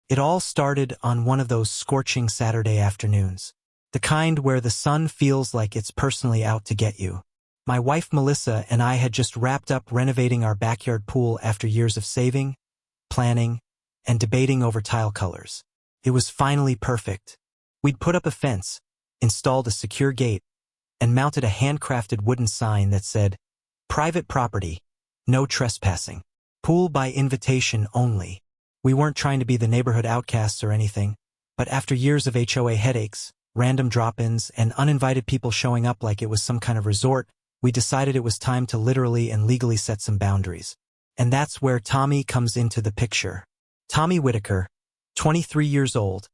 It all started on one of those scorching Saturday afternoons. The kind where the sun feels like it's personally out to get you. My wife Melissa and I had just wrapped up renovating our backyard pool after years of saving, planning, and debating over tile colors. It was finally perfect. We'd put up a fence, installed a secure gate, and mounted a handcrafted wooden sign that said, "Private property, no trespassing. Pool by invitation only." We weren't trying to be the neighborhood outcasts or anything, but after years of HOA headaches, random drop-ins, and uninvited people showing up like it was some kind of resort, we decided it was time to literally and legally set some boundaries. And that's where Tommy comes into the picture. Tommy Whitaker, 23 years old,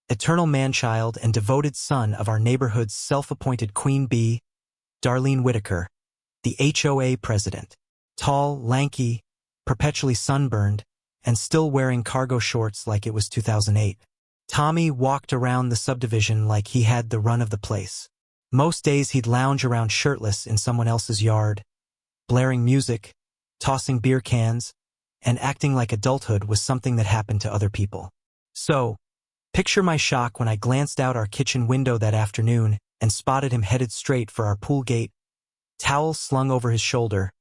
eternal man-child and devoted son of our neighborhood's self-appointed queen bee, Darlene Whitaker, the HOA president. Tall, lanky, perpetually sunburned, and still wearing cargo shorts like it was 2008. Tommy walked around the subdivision like he had the run of the place. Most days he'd lounge around shirtless in someone else's yard, blaring music, tossing beer cans, and acting like adulthood was something that happened to other people. So, picture my shock when I glanced out our kitchen window that afternoon and spotted him headed straight for our pool gate, towel slung over his shoulder,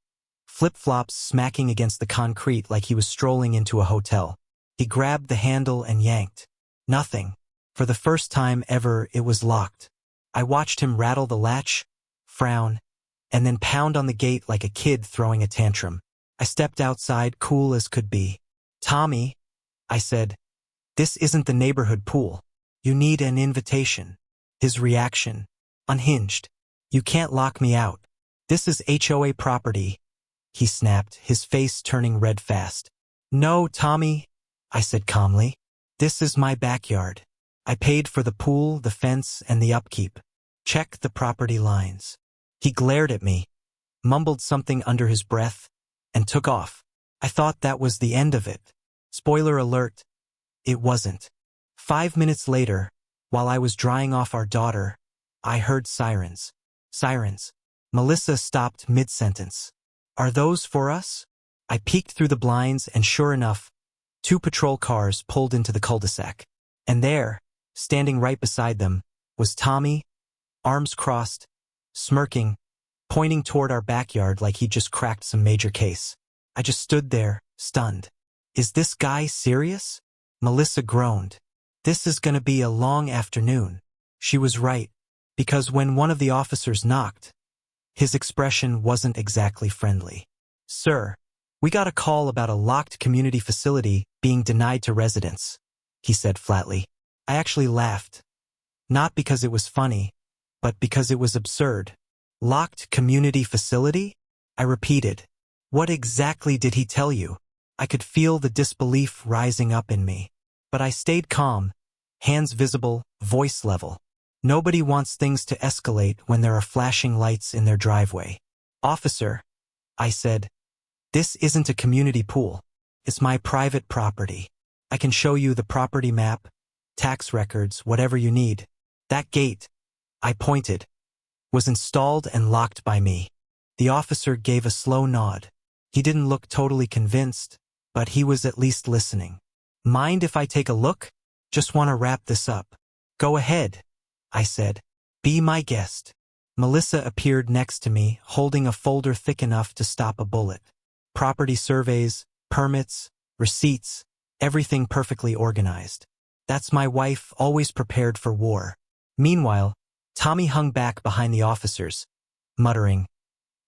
flip-flops smacking against the concrete like he was strolling into a hotel. He grabbed the handle and yanked. Nothing. For the first time ever, it was locked. I watched him rattle the latch, frown, and then pound on the gate like a kid throwing a tantrum. I stepped outside, cool as could be. "Tommy," I said, "this isn't the neighborhood pool. You need an invitation." His reaction, unhinged. "You can't lock me out. This is HOA property," he snapped, his face turning red fast. "No, Tommy," I said calmly. "This is my backyard. I paid for the pool, the fence, and the upkeep. Check the property lines." He glared at me, mumbled something under his breath, and took off. I thought that was the end of it. Spoiler alert, it wasn't. 5 minutes later, while I was drying off our daughter, I heard sirens. Sirens. Melissa stopped mid-sentence. "Are those for us?" I peeked through the blinds and sure enough, 2 patrol cars pulled into the cul-de-sac. And there, standing right beside them, was Tommy, arms crossed, smirking, pointing toward our backyard like he'd just cracked some major case. I just stood there, stunned. "Is this guy serious?" Melissa groaned. "This is gonna be a long afternoon." She was right, because when one of the officers knocked, his expression wasn't exactly friendly. "Sir, we got a call about a locked community facility being denied to residents," he said flatly. I actually laughed. Not because it was funny, but because it was absurd. "Locked community facility?" I repeated. "What exactly did he tell you?" I could feel the disbelief rising up in me. But I stayed calm, hands visible, voice level. Nobody wants things to escalate when there are flashing lights in their driveway. "Officer," I said, "this isn't a community pool. It's my private property. I can show you the property map, tax records, whatever you need. That gate," I pointed, "was installed and locked by me." The officer gave a slow nod. He didn't look totally convinced, but he was at least listening. "Mind if I take a look? Just want to wrap this up." "Go ahead," I said. "Be my guest." Melissa appeared next to me, holding a folder thick enough to stop a bullet. Property surveys, permits, receipts, everything perfectly organized. That's my wife, always prepared for war. Meanwhile, Tommy hung back behind the officers, muttering,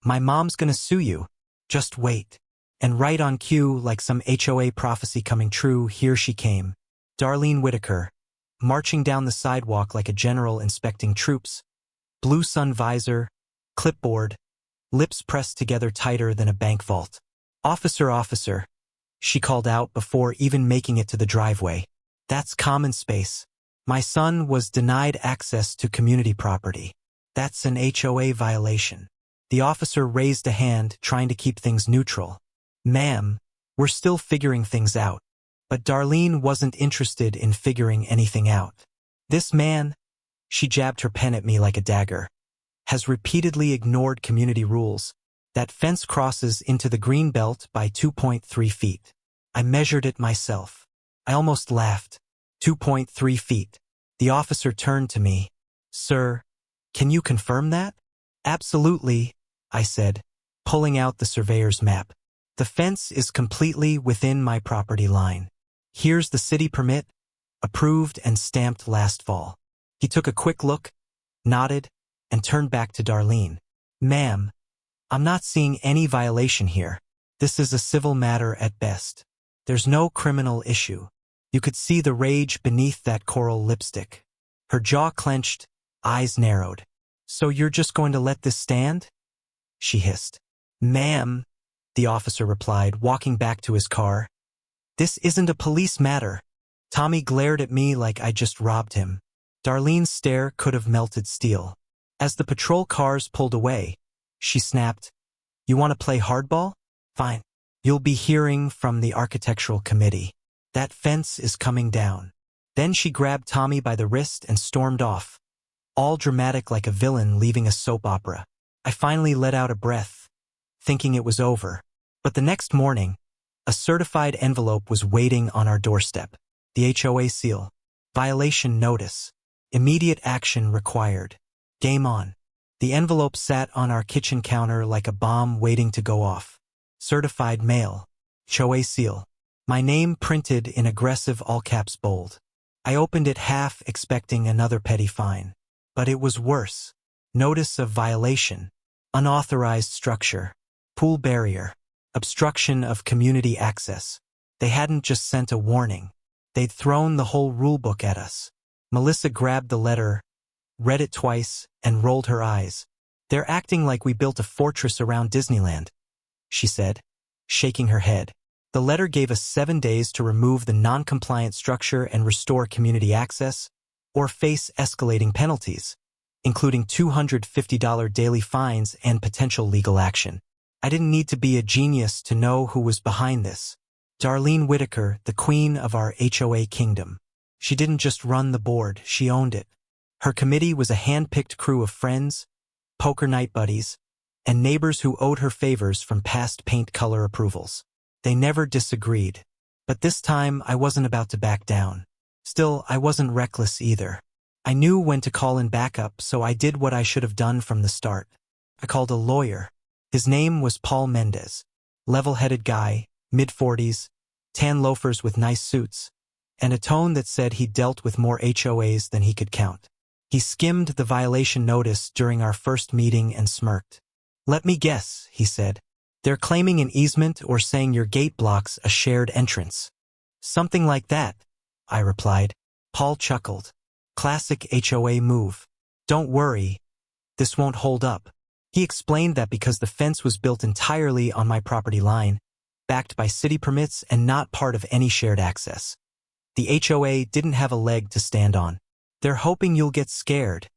"My mom's gonna sue you. Just wait." And right on cue, like some HOA prophecy coming true, here she came. Darlene Whitaker, marching down the sidewalk like a general inspecting troops, blue sun visor, clipboard, lips pressed together tighter than a bank vault. "Officer, officer," she called out before even making it to the driveway. "That's common space. My son was denied access to community property. That's an HOA violation." The officer raised a hand, trying to keep things neutral. "Ma'am, we're still figuring things out." But Darlene wasn't interested in figuring anything out. "This man," she jabbed her pen at me like a dagger, "has repeatedly ignored community rules. That fence crosses into the green belt by 2.3 feet. I measured it myself. I almost laughed. 2.3 feet. The officer turned to me. Sir, can you confirm that? Absolutely, I said, pulling out the surveyor's map. The fence is completely within my property line. Here's the city permit, approved and stamped last fall. He took a quick look, nodded, and turned back to Darlene. Ma'am, I'm not seeing any violation here. This is a civil matter at best. There's no criminal issue. You could see the rage beneath that coral lipstick. Her jaw clenched, eyes narrowed. So you're just going to let this stand? She hissed. Ma'am, the officer replied, walking back to his car. This isn't a police matter. Tommy glared at me like I just robbed him. Darlene's stare could have melted steel. As the patrol cars pulled away, she snapped, You want to play hardball? Fine. You'll be hearing from the architectural committee. That fence is coming down. Then she grabbed Tommy by the wrist and stormed off, all dramatic like a villain leaving a soap opera. I finally let out a breath, thinking it was over. But the next morning, a certified envelope was waiting on our doorstep. The HOA seal. Violation notice. Immediate action required. Game on. The envelope sat on our kitchen counter like a bomb waiting to go off. Certified mail. HOA seal. My name printed in aggressive all-caps bold. I opened it half expecting another petty fine. But it was worse. Notice of violation. Unauthorized structure. Pool barrier. Obstruction of community access. They hadn't just sent a warning. They'd thrown the whole rulebook at us. Melissa grabbed the letter, read it twice, and rolled her eyes. They're acting like we built a fortress around Disneyland, she said, shaking her head. The letter gave us 7 days to remove the non-compliant structure and restore community access, or face escalating penalties, including $250 daily fines and potential legal action. I didn't need to be a genius to know who was behind this. Darlene Whitaker, the queen of our HOA kingdom. She didn't just run the board, she owned it. Her committee was a hand-picked crew of friends, poker night buddies, and neighbors who owed her favors from past paint color approvals. They never disagreed. But this time, I wasn't about to back down. Still, I wasn't reckless either. I knew when to call in backup, so I did what I should have done from the start. I called a lawyer. His name was Paul Mendez. Level-headed guy, mid-40s, tan loafers with nice suits, and a tone that said he'd dealt with more HOAs than he could count. He skimmed the violation notice during our first meeting and smirked. Let me guess, he said. They're claiming an easement or saying your gate blocks a shared entrance. Something like that, I replied. Paul chuckled. Classic HOA move. Don't worry, this won't hold up. He explained that because the fence was built entirely on my property line, backed by city permits and not part of any shared access, the HOA didn't have a leg to stand on. They're hoping you'll get scared,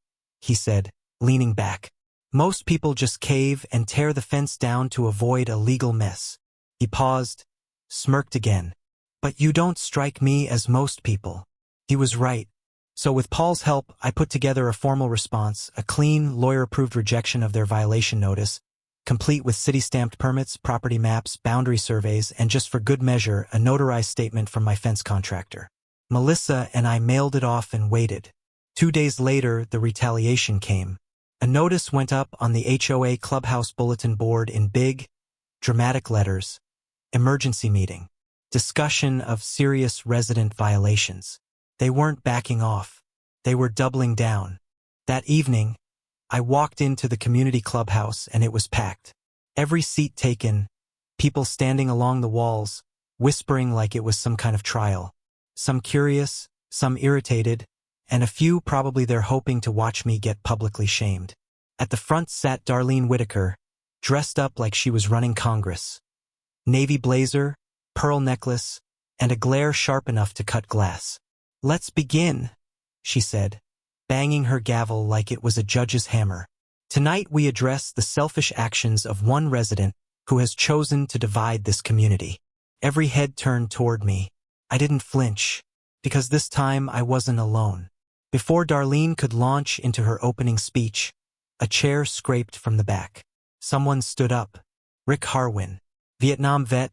he said, leaning back. Most people just cave and tear the fence down to avoid a legal mess. He paused, smirked again. But you don't strike me as most people. He was right. So with Paul's help, I put together a formal response, a clean, lawyer-approved rejection of their violation notice, complete with city-stamped permits, property maps, boundary surveys, and just for good measure, a notarized statement from my fence contractor. Melissa and I mailed it off and waited. 2 days later, the retaliation came. A notice went up on the HOA clubhouse bulletin board in big, dramatic letters. Emergency meeting. Discussion of serious resident violations. They weren't backing off. They were doubling down. That evening, I walked into the community clubhouse and it was packed. Every seat taken, people standing along the walls, whispering like it was some kind of trial. Some curious, some irritated, and a few probably there hoping to watch me get publicly shamed. At the front sat Darlene Whitaker, dressed up like she was running Congress. Navy blazer, pearl necklace, and a glare sharp enough to cut glass. Let's begin, she said, banging her gavel like it was a judge's hammer. Tonight we address the selfish actions of one resident who has chosen to divide this community. Every head turned toward me. I didn't flinch, because this time I wasn't alone. Before Darlene could launch into her opening speech, a chair scraped from the back. Someone stood up. Rick Harwin, Vietnam vet,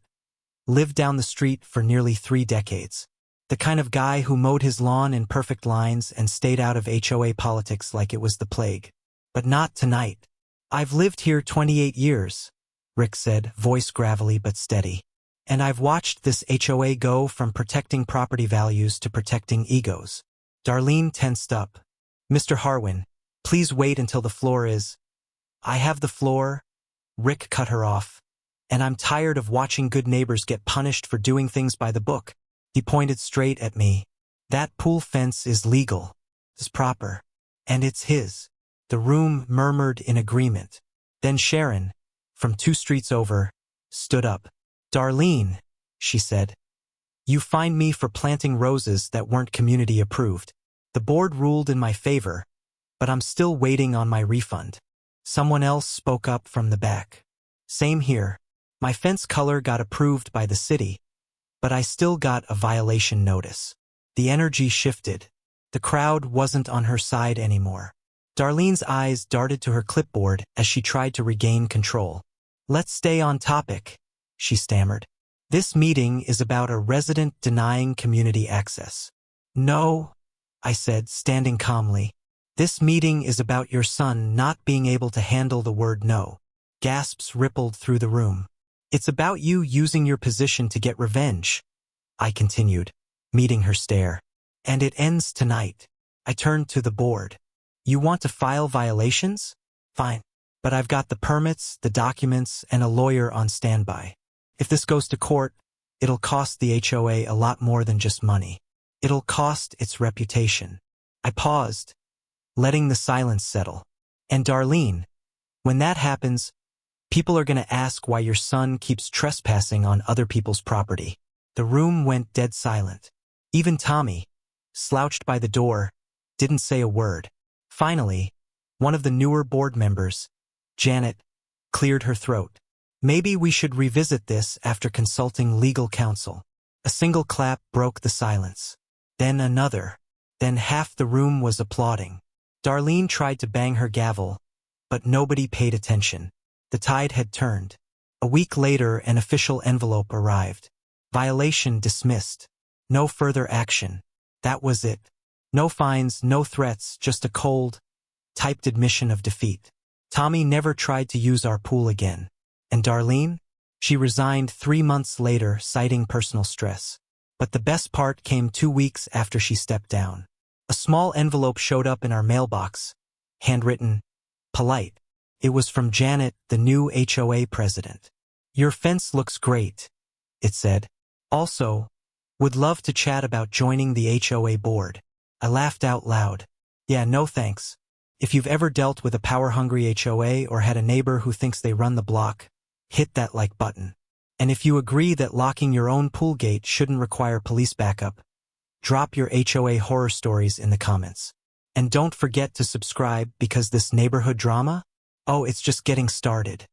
lived down the street for nearly 3 decades. The kind of guy who mowed his lawn in perfect lines and stayed out of HOA politics like it was the plague. But not tonight. I've lived here 28 years, Rick said, voice gravelly but steady. And I've watched this HOA go from protecting property values to protecting egos. Darlene tensed up. Mr. Harwin, please wait until the floor is... I have the floor, Rick cut her off. And I'm tired of watching good neighbors get punished for doing things by the book. He pointed straight at me. That pool fence is legal. It's proper. And it's his. The room murmured in agreement. Then Sharon, from 2 streets over, stood up. Darlene, she said. You fined me for planting roses that weren't community approved. The board ruled in my favor, but I'm still waiting on my refund. Someone else spoke up from the back. Same here. My fence color got approved by the city, but I still got a violation notice. The energy shifted. The crowd wasn't on her side anymore. Darlene's eyes darted to her clipboard as she tried to regain control. Let's stay on topic, she stammered. This meeting is about a resident denying community access. No, I said, standing calmly. This meeting is about your son not being able to handle the word no. Gasps rippled through the room. It's about you using your position to get revenge, I continued, meeting her stare. And it ends tonight. I turned to the board. You want to file violations? Fine. But I've got the permits, the documents, and a lawyer on standby. If this goes to court, it'll cost the HOA a lot more than just money. It'll cost its reputation. I paused, letting the silence settle. And Darlene, when that happens, people are going to ask why your son keeps trespassing on other people's property. The room went dead silent. Even Tommy, slouched by the door, didn't say a word. Finally, one of the newer board members, Janet, cleared her throat. Maybe we should revisit this after consulting legal counsel. A single clap broke the silence. Then another. Then half the room was applauding. Darlene tried to bang her gavel, but nobody paid attention. The tide had turned. A week later, an official envelope arrived. Violation dismissed. No further action. That was it. No fines, no threats, just a cold, typed admission of defeat. Tommy never tried to use our pool again. And Darlene? She resigned 3 months later, citing personal stress. But the best part came 2 weeks after she stepped down. A small envelope showed up in our mailbox, handwritten, polite. It was from Janet, the new HOA president. Your fence looks great, it said. Also, would love to chat about joining the HOA board. I laughed out loud. Yeah, no thanks. If you've ever dealt with a power-hungry HOA or had a neighbor who thinks they run the block, hit that like button. And if you agree that locking your own pool gate shouldn't require police backup, drop your HOA horror stories in the comments. And don't forget to subscribe because this neighborhood drama? Oh, it's just getting started.